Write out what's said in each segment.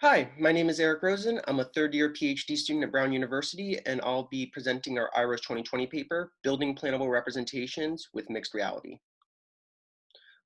Hi, my name is Eric Rosen. I'm a third-year PhD student at Brown University, and I'll be presenting our IROS 2020 paper, Building Plannable Representations with Mixed Reality.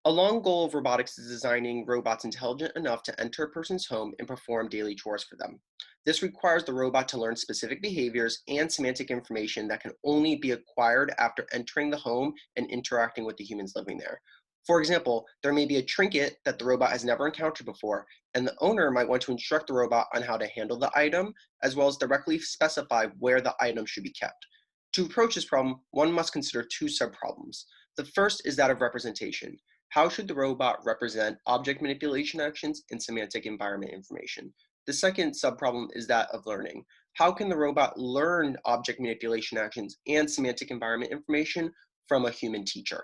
A long goal of robotics is designing robots intelligent enough to enter a person's home and perform daily chores for them. This requires the robot to learn specific behaviors and semantic information that can only be acquired after entering the home and interacting with the humans living there. For example, there may be a trinket that the robot has never encountered before, and the owner might want to instruct the robot on how to handle the item, as well as directly specify where the item should be kept. To approach this problem, one must consider two subproblems. The first is that of representation. How should the robot represent object manipulation actions and semantic environment information? The second subproblem is that of learning. How can the robot learn object manipulation actions and semantic environment information from a human teacher?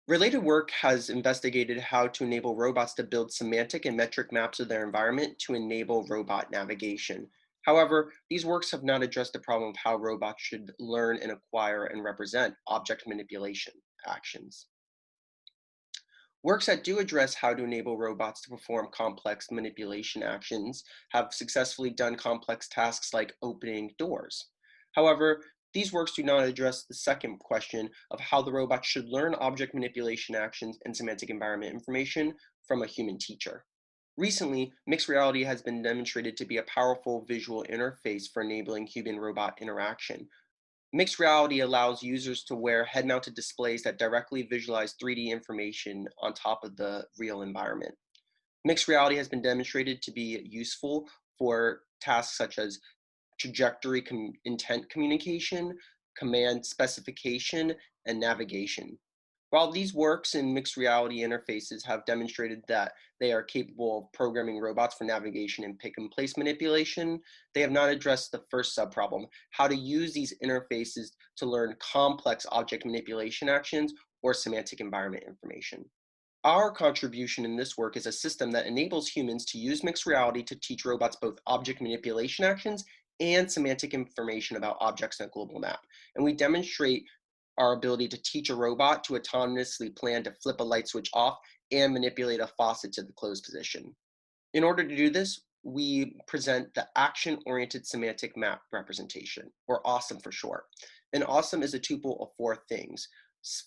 Related work has investigated how to enable robots to build semantic and metric maps of their environment to enable robot navigation. However, these works have not addressed the problem of how robots should learn and acquire and represent object manipulation actions. Works that do address how to enable robots to perform complex manipulation actions have successfully done complex tasks like opening doors. However, these works do not address the second question of how the robot should learn object manipulation actions and semantic environment information from a human teacher. Recently, mixed reality has been demonstrated to be a powerful visual interface for enabling human-robot interaction. Mixed reality allows users to wear head-mounted displays that directly visualize 3D information on top of the real environment. Mixed reality has been demonstrated to be useful for tasks such as intent communication, command specification, and navigation. While these works in mixed reality interfaces have demonstrated that they are capable of programming robots for navigation and pick and place manipulation, they have not addressed the first subproblem, how to use these interfaces to learn complex object manipulation actions or semantic environment information. Our contribution in this work is a system that enables humans to use mixed reality to teach robots both object manipulation actions and semantic information about objects in a global map. And we demonstrate our ability to teach a robot to autonomously plan to flip a light switch off and manipulate a faucet to the closed position. In order to do this, we present the action-oriented semantic map representation, or AWESOME for short. And AWESOME is a tuple of four things.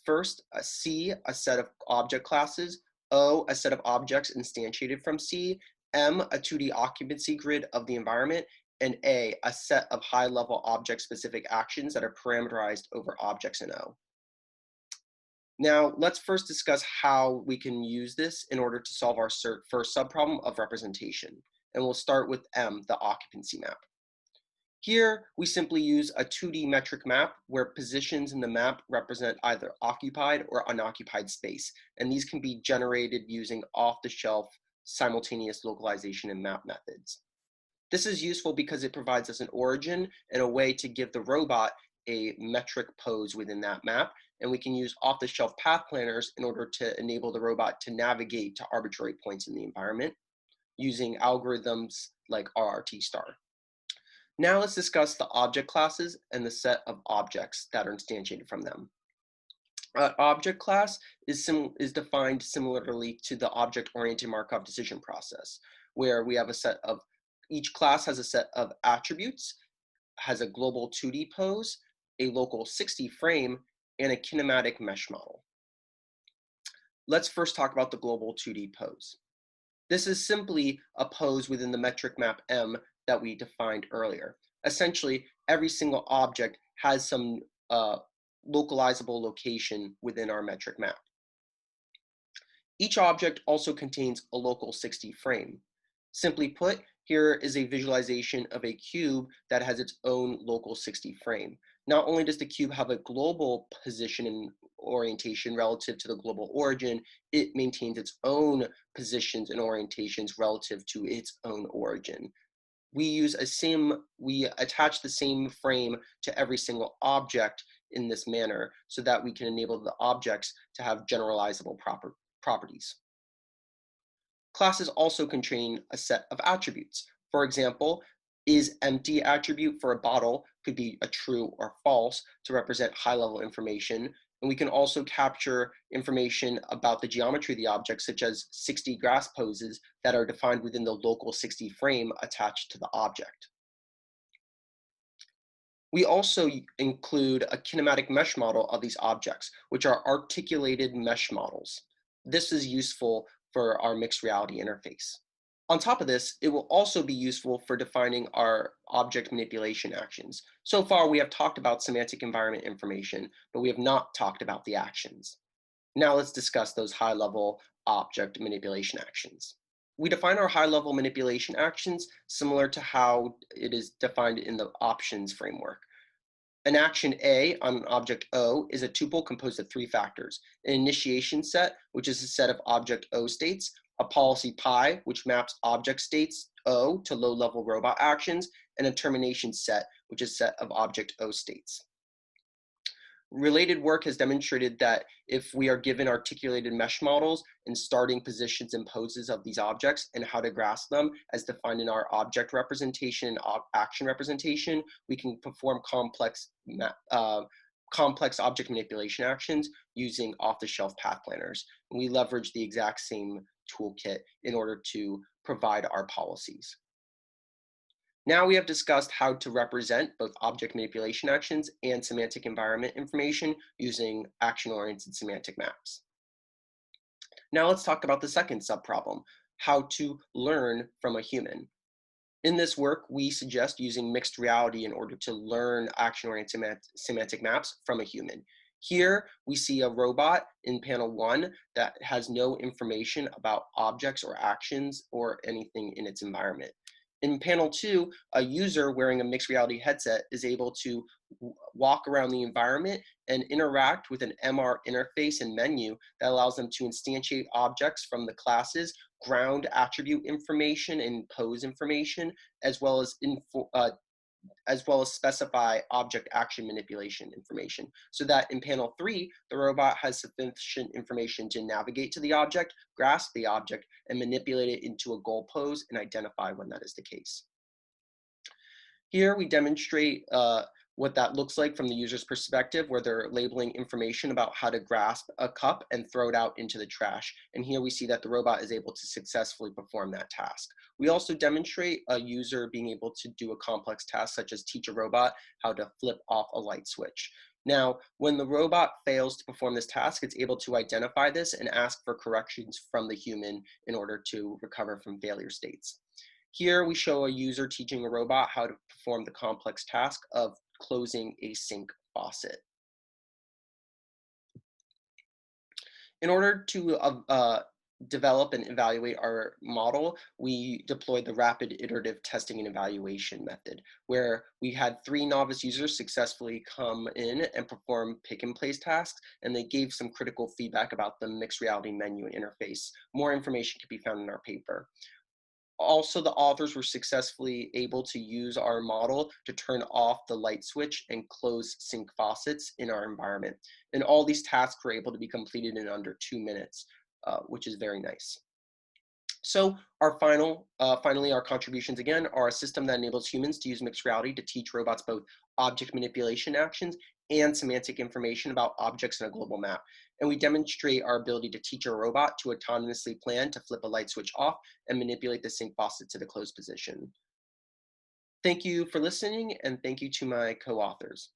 First, a C, a set of object classes, O, a set of objects instantiated from C, M, a 2D occupancy grid of the environment, and a set of high-level object-specific actions that are parameterized over objects in O. Now, let's first discuss how we can use this in order to solve our first subproblem of representation. And we'll start with M, the occupancy map. Here, we simply use a 2D metric map where positions in the map represent either occupied or unoccupied space, and these can be generated using off-the-shelf simultaneous localization and map methods. This is useful because it provides us an origin and a way to give the robot a metric pose within that map, and we can use off-the-shelf path planners in order to enable the robot to navigate to arbitrary points in the environment using algorithms like RRT star. Now let's discuss the object classes and the set of objects that are instantiated from them. Object class is defined similarly to the object-oriented Markov decision process, where we have a set of, each class has a set of attributes, has a global 2D pose, a local 6D frame, and a kinematic mesh model. Let's first talk about the global 2D pose. This is simply a pose within the metric map M that we defined earlier. Essentially, every single object has some localizable location within our metric map. Each object also contains a local 6D frame. Simply put, here is a visualization of a cube that has its own local 6D frame. Not only does the cube have a global position and orientation relative to the global origin, it maintains its own positions and orientations relative to its own origin. We attach the same frame to every single object in this manner so that we can enable the objects to have generalizable properties. Classes also contain a set of attributes. For example, is empty attribute for a bottle could be a true or false to represent high-level information, And we can also capture information about the geometry of the object, such as 60 grass poses that are defined within the local 60 frame attached to the object. We also include a kinematic mesh model of these objects, which are articulated mesh models. This is useful for our mixed reality interface. On top of this, it will also be useful for defining our object manipulation actions. So far, we have talked about semantic environment information, but we have not talked about the actions. Now let's discuss those high-level object manipulation actions. We define our high-level manipulation actions similar to how it is defined in the options framework. An action A on an object O is a tuple composed of three factors: an initiation set, which is a set of object O states, a policy pi, which maps object states O to low-level robot actions, and a termination set, which is a set of object O states. Related work has demonstrated that if we are given articulated mesh models and starting positions and poses of these objects and how to grasp them as defined in our object representation and action representation, we can perform complex object manipulation actions using off-the-shelf path planners. And we leverage the exact same toolkit in order to provide our policies. Now we have discussed how to represent both object manipulation actions and semantic environment information using action-oriented semantic maps. Now let's talk about the second subproblem, how to learn from a human. In this work, we suggest using mixed reality in order to learn action-oriented semantic maps from a human. Here, we see a robot in panel 1 that has no information about objects or actions or anything in its environment. In panel 2, a user wearing a mixed reality headset is able to walk around the environment and interact with an MR interface and menu that allows them to instantiate objects from the classes, ground attribute information and pose information, as well as specify object action manipulation information, so that in panel 3, the robot has sufficient information to navigate to the object, grasp the object, and manipulate it into a goal pose and identify when that is the case. Here we demonstrate what that looks like from the user's perspective, where they're labeling information about how to grasp a cup and throw it out into the trash. And here we see that the robot is able to successfully perform that task. We also demonstrate a user being able to do a complex task, such as teach a robot how to flip off a light switch. Now, when the robot fails to perform this task, it's able to identify this and ask for corrections from the human in order to recover from failure states. Here we show a user teaching a robot how to perform the complex task of closing a sink faucet. In order to develop and evaluate our model, we deployed the rapid iterative testing and evaluation method, where we had 3 novice users successfully come in and perform pick and place tasks, and they gave some critical feedback about the mixed reality menu and interface. More information can be found in our paper. Also, the authors were successfully able to use our model to turn off the light switch and close sink faucets in our environment. And all these tasks were able to be completed in under 2 minutes, which is very nice. So finally, our contributions again are a system that enables humans to use mixed reality to teach robots both object manipulation actions and semantic information about objects in a global map. And we demonstrate our ability to teach a robot to autonomously plan to flip a light switch off and manipulate the sink faucet to the closed position. Thank you for listening, and thank you to my co-authors.